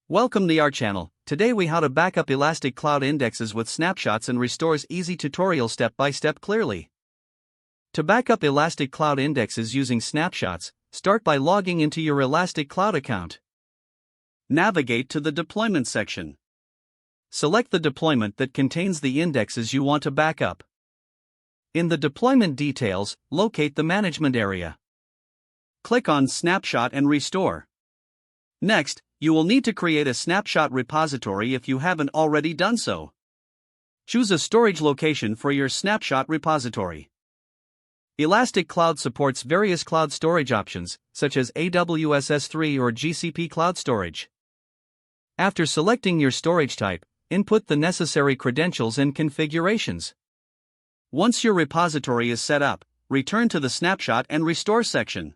Welcome to our channel. Today we how to backup Elastic Cloud indexes with Snapshots and restores easy tutorial step by step clearly. To backup Elastic Cloud indexes using Snapshots, start by logging into your Elastic Cloud account. Navigate to the deployment section. Select the deployment that contains the indexes you want to backup. In the deployment details, locate the management area. Click on Snapshot and Restore. Next, you will need to create a snapshot repository if you haven't already done so. Choose a storage location for your snapshot repository. Elastic Cloud supports various cloud storage options, such as AWS S3 or GCP Cloud Storage. After selecting your storage type, input the necessary credentials and configurations. Once your repository is set up, return to the Snapshot and Restore section.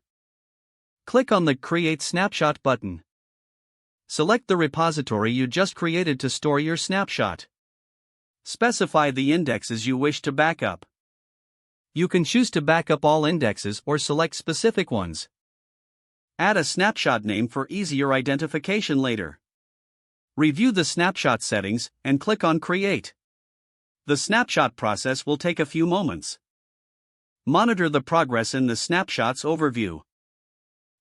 Click on the Create Snapshot button. Select the repository you just created to store your snapshot. Specify the indexes you wish to backup. You can choose to backup all indexes or select specific ones. Add a snapshot name for easier identification later. Review the snapshot settings and click on Create. The snapshot process will take a few moments. Monitor the progress in the snapshots overview.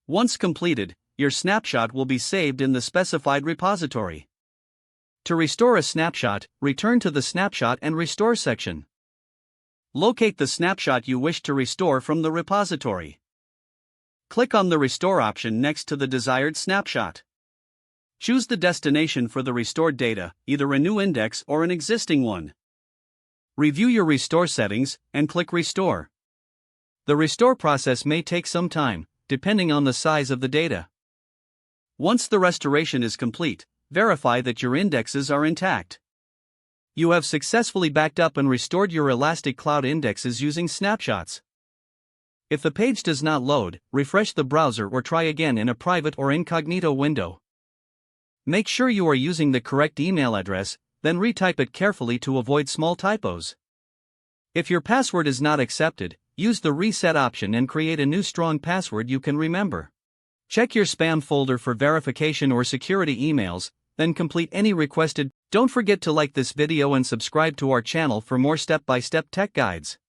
Once completed, your snapshot will be saved in the specified repository. To restore a snapshot, return to the Snapshot and Restore section. Locate the snapshot you wish to restore from the repository. Click on the Restore option next to the desired snapshot. Choose the destination for the restored data, either a new index or an existing one. Review your restore settings and click Restore. The restore process may take some time, depending on the size of the data. Once the restoration is complete, verify that your indexes are intact. You have successfully backed up and restored your Elastic Cloud indexes using Snapshots. If the page does not load, refresh the browser or try again in a private or incognito window. Make sure you are using the correct email address, then retype it carefully to avoid small typos. If your password is not accepted, use the Reset option and create a new strong password you can remember. Check your spam folder for verification or security emails, then complete any requested. Don't forget to like this video and subscribe to our channel for more step-by-step tech guides.